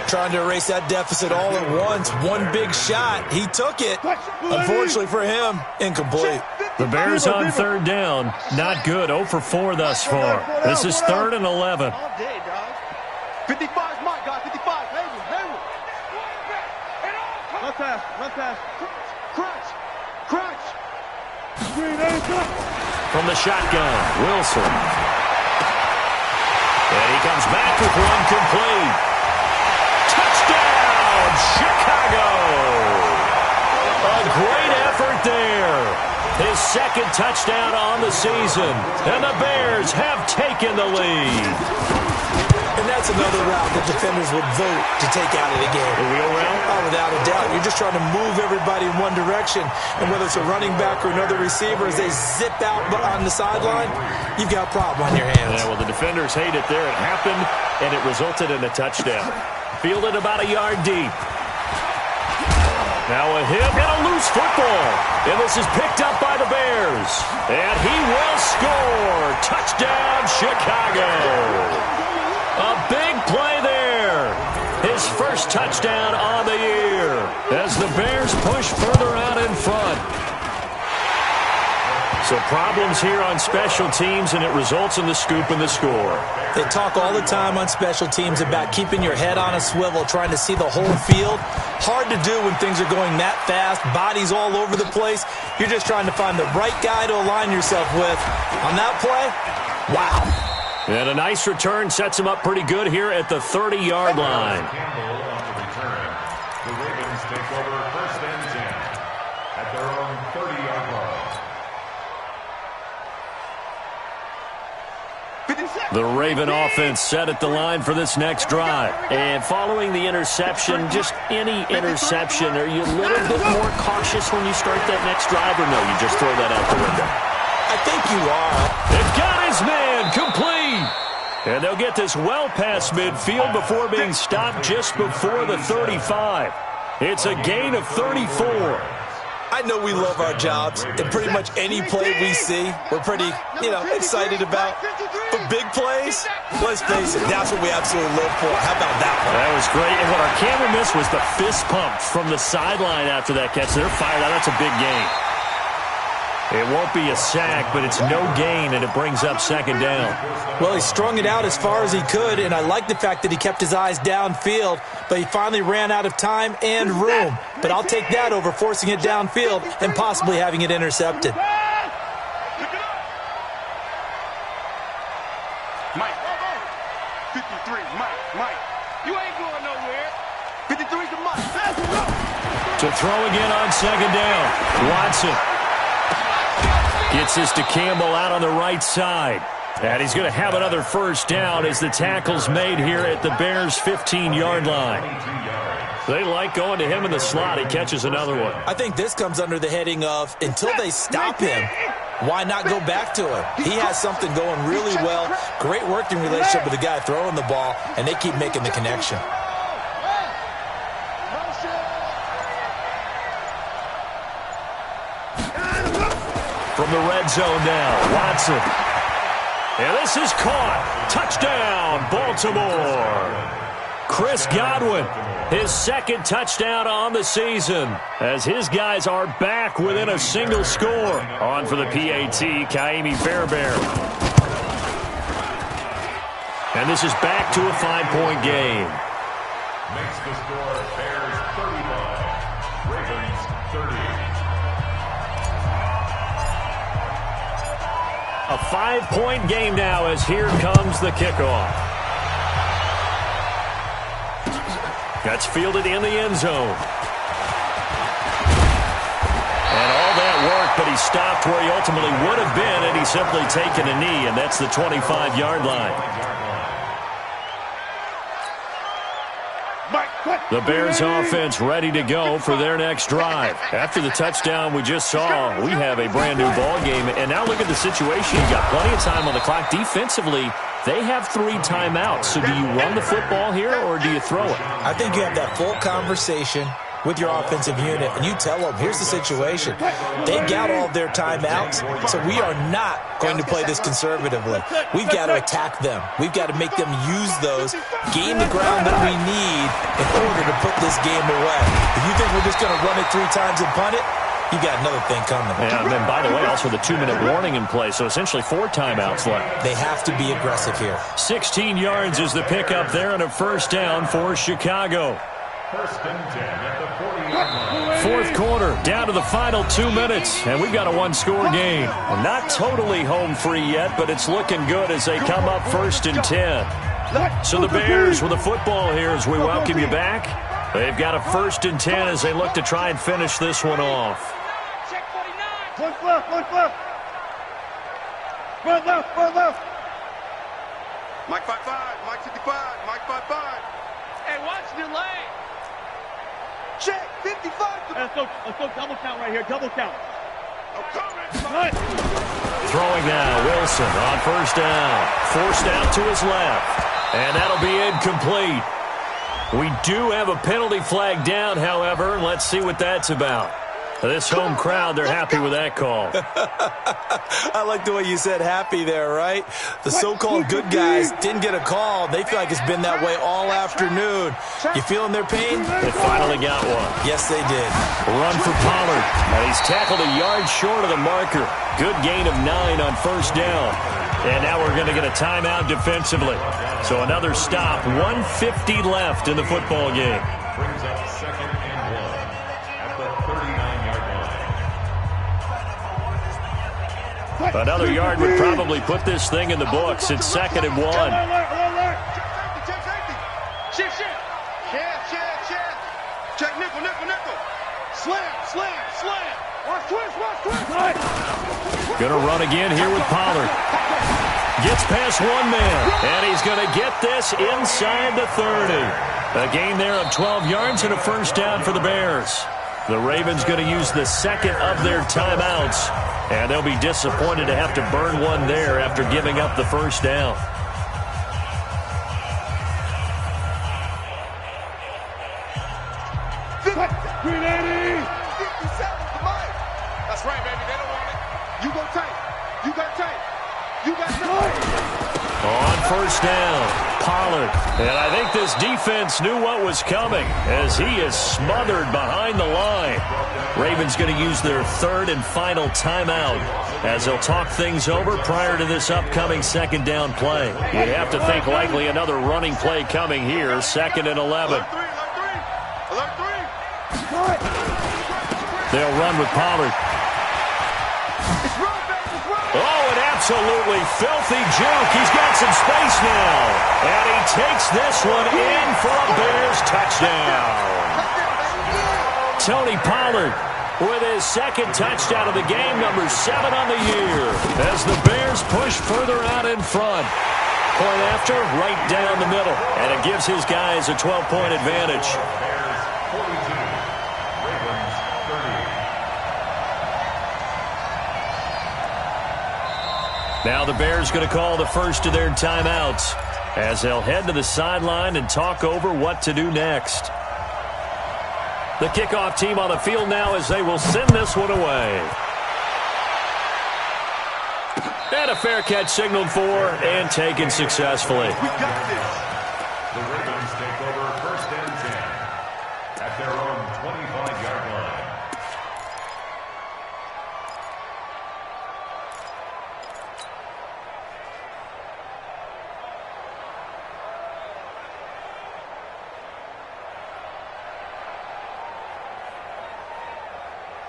Trying to erase that deficit all at once. One big shot. He took it. Unfortunately for him, incomplete. The Bears on 3rd down. Not good. 0 for 4 thus far. This is 3rd and 11. 55's Mike, guys. 55. Hayward. Run pass. Crunch. From the shotgun, Wilson. And he comes back with one complete. Touchdown, Chicago! A great effort there. His 2nd touchdown on the season. And the Bears have taken the lead. And that's another route that defenders would vote to take out of the game. The wheel route? Oh, without a doubt. You're just trying to move everybody in one direction. And whether it's a running back or another receiver, as they zip out on the sideline, you've got a problem on your hands. Yeah, well, the defenders hate it there. It happened, and it resulted in a touchdown. Fielded about a yard deep. Now a hit and a loose football. And this is picked up by the Bears. And he will score. Touchdown, Chicago. A big play there. His first touchdown on the year as the Bears push further out in front. So problems here on special teams, and it results in the scoop and the score. They talk all the time on special teams about keeping your head on a swivel, trying to see the whole field. Hard to do when things are going that fast, bodies all over the place. You're just trying to find the right guy to align yourself with. On that play, wow. And a nice return sets him up pretty good here at the 30-yard line. Campbell on the return. The Ravens take over 1st and 10 at their own 30-yard line. The Raven offense set at the line for this next drive. And following the interception, just any interception, are you a little bit more cautious when you start that next drive, or no, you just throw that out the window? I think you are. They've got his man complete. And they'll get this well past midfield before being stopped just before the 35. It's a gain of 34. I know we love our jobs, and pretty much any play we see, we're pretty, excited about. But big plays, let's face it, that's what we absolutely live for. How about that one? That was great. And what our camera missed was the fist pump from the sideline after that catch. They're fired out. That's a big gain. It won't be a sack, but it's no gain, and it brings up 2nd down. Well, he strung it out as far as he could, and I like the fact that he kept his eyes downfield, but he finally ran out of time and room. But I'll take that over forcing it downfield and possibly having it intercepted. Mike. 53, Mike. You ain't going nowhere. 53's the Mike. To throw again on 2nd down. Watson gets this to Campbell out on the right side. And he's going to have another first down as the tackle's made here at the Bears' 15-yard line. They like going to him in the slot. He catches another one. I think this comes under the heading of, until they stop him, why not go back to him? He has something going really well. Great working relationship with the guy throwing the ball, and they keep making the connection. From the red zone now, Watson. And this is caught. Touchdown, Baltimore. Chris Godwin, his 2nd touchdown on the season, as his guys are back within a single score. On for the PAT, Kaimi Fairbairn. And this is back to a 5-point game. Makes the score Bears 35, Ravens 30. A 5-point game now as here comes the kickoff. That's fielded in the end zone. And all that work, but he stopped where he ultimately would have been, and he's simply taken a knee, and that's the 25-yard line. The Bears offense ready to go for their next drive. After the touchdown we just saw, we have a brand new ball game. And now look at the situation. You got plenty of time on the clock. Defensively, they have 3 timeouts. So do you run the football here or do you throw it? I think you have that full conversation with your offensive unit, and you tell them, here's the situation. They got all of their timeouts, so we are not going to play this conservatively. We've got to attack them. We've got to make them use those, gain the ground that we need in order to put this game away. If you think we're just going to run it 3 times and punt it, you got another thing coming. Yeah, and then, by the way, also the 2-minute warning in play, so essentially 4 timeouts left. They have to be aggressive here. 16 yards is the pickup there, and a first down for Chicago. First and 10 at the 40-yard line. Fourth quarter, down to the final 2 minutes, and we've got a 1-score game. Not totally home free yet, but it's looking good as they come up first and 10. So the Bears with the football here as we welcome you back. They've got a first and 10 as they look to try and finish this one off. Check 49. One left, one left. One left, one left. Mike 5-5, Mike 55, Mike 5-5. Hey, watch the lane. Check 55. Let's go double count right here, double count. I'm coming. Throwing now, Wilson on first down. Forced out to his left. And that'll be incomplete. We do have a penalty flag down, however. Let's see what that's about. This home crowd, they're happy with that call. I like the way you said happy there, right? The so-called good guys didn't get a call. They feel like it's been that way all afternoon. You feeling their pain? They finally got one. Yes, they did. Run for Pollard. And he's tackled a yard short of the marker. Good gain of 9 on first down. And now we're going to get a timeout defensively. So another stop. 1:50 left in the football game. Brings up second and 1 at the 39-yard line. Another yard would probably put this thing in the books. It's second and 1. Shift. Check nickel. Slam. Watch twist. Gonna run again here with Pollard. Gets past one man, and he's gonna get this inside the 30. A gain there of 12 yards and a first down for the Bears. The Ravens gonna use the second of their timeouts, and they'll be disappointed to have to burn one there after giving up the first down. That's right, baby. They don't want it. You go tight. You got tight. On first down, Pollard. And I think this defense knew what was coming as he is smothered behind the line. Ravens going to use their third and final timeout as they'll talk things over prior to this upcoming second down play. You'd have to think likely another running play coming here, second and 11. They'll run with Pollard. Oh, an absolutely filthy juke. He's got some space now. And he takes this one in for a Bears touchdown. Tony Pollard with his second touchdown of the game, number 7 on the year, as the Bears push further out in front. Point after, right down the middle. And it gives his guys a 12-point advantage. Now the Bears going to call the first of their timeouts as they'll head to the sideline and talk over what to do next. The kickoff team on the field now as they will send this one away. And a fair catch signaled for and taken successfully. We got this. The Ravens take over first and 10 at their own 25-yard line.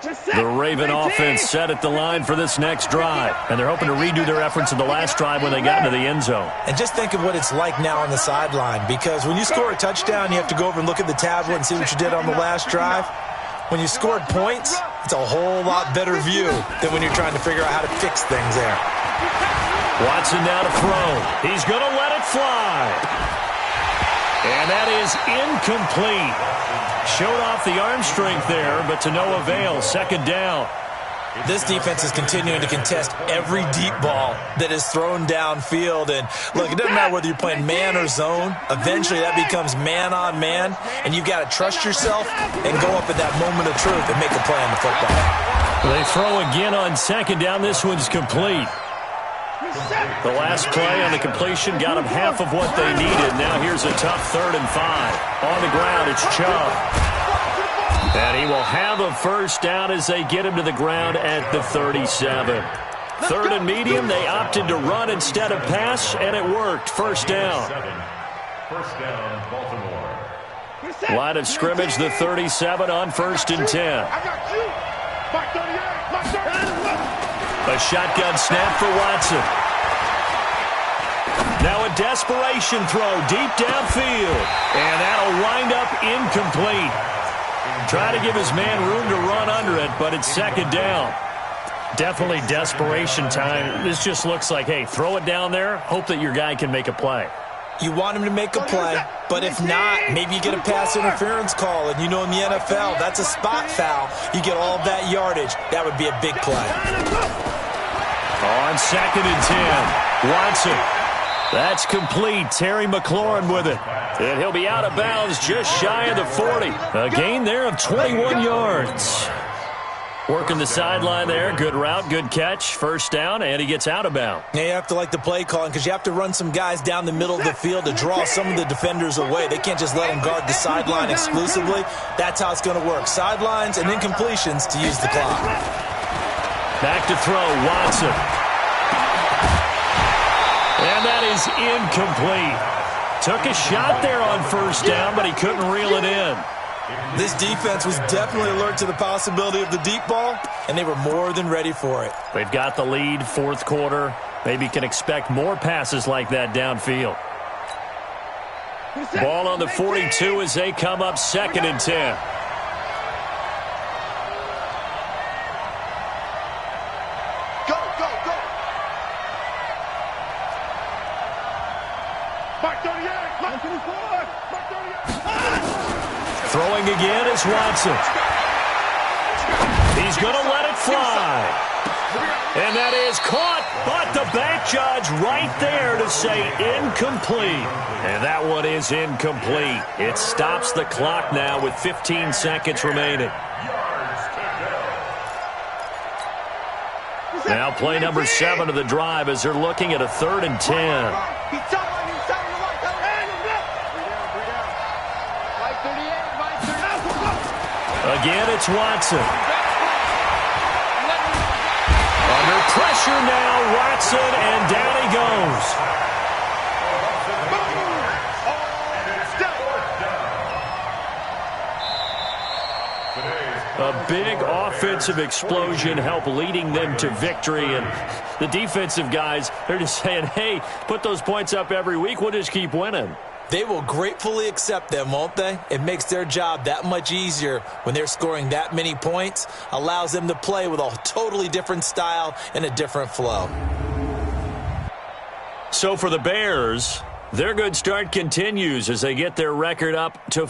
The Raven offense set at the line for this next drive, and they're hoping to redo their efforts in the last drive when they got into the end zone. And just think of what it's like now on the sideline, because when you score a touchdown, you have to go over and look at the tablet and see what you did on the last drive. When you scored points, it's a whole lot better view than when you're trying to figure out how to fix things there. Watson now to throw. He's going to let it fly. And that is incomplete. Showed off the arm strength there, but to no avail. Second down. This defense is continuing to contest every deep ball that is thrown downfield. And, look, it doesn't matter whether you're playing man or zone. Eventually that becomes man-on-man, and you've got to trust yourself and go up at that moment of truth and make a play on the football. They throw again on second down. This one's complete. The last play on the completion got them half of what they needed. Now here's a tough 3rd and 5. On the ground, it's Chubb. And he will have a first down as they get him to the ground at the 37. 3rd and medium, they opted to run instead of pass, and it worked. First down. First down, Baltimore. Line of scrimmage, the 37 on 1st and 10. A shotgun snap for Watson. Now a desperation throw deep downfield. And that'll wind up incomplete. Try to give his man room to run under it, but it's second down. Definitely desperation time. This just looks like, hey, throw it down there, hope that your guy can make a play. You want him to make a play, but if not, maybe you get a pass interference call. And you know in the NFL, that's a spot foul. You get all of that yardage. That would be a big play. On 2nd and 10, Watson. That's complete. Terry McLaurin with it. And he'll be out of bounds just shy of the 40. A gain there of 21 yards. Working the sideline there. Good route, good catch. First down, and he gets out of bounds. Yeah, you have to like the play calling because you have to run some guys down the middle of the field to draw some of the defenders away. They can't just let them guard the sideline exclusively. That's how it's going to work. Sidelines and incompletions to use the clock. Back to throw, Watson. And that is incomplete. Took a shot there on first down, but he couldn't reel it in. This defense was definitely alert to the possibility of the deep ball, and they were more than ready for it. They've got the lead, 4th quarter. Maybe can expect more passes like that downfield. Ball on the 42 as they come up 2nd and 10. Throwing again is Watson. He's going to let it fly. And that is caught, but the back judge right there to say incomplete. And that one is incomplete. It stops the clock now with 15 seconds remaining. Now play number 7 of the drive as they're looking at a 3rd and 10. Again, it's Watson. Under pressure now, Watson, and down he goes. A big offensive explosion helped leading them to victory, and the defensive guys, they're just saying, hey, put those points up every week, we'll just keep winning. They will gratefully accept them, won't they? It makes their job that much easier when they're scoring that many points. Allows them to play with a totally different style and a different flow. So for the Bears, their good start continues as they get their record up to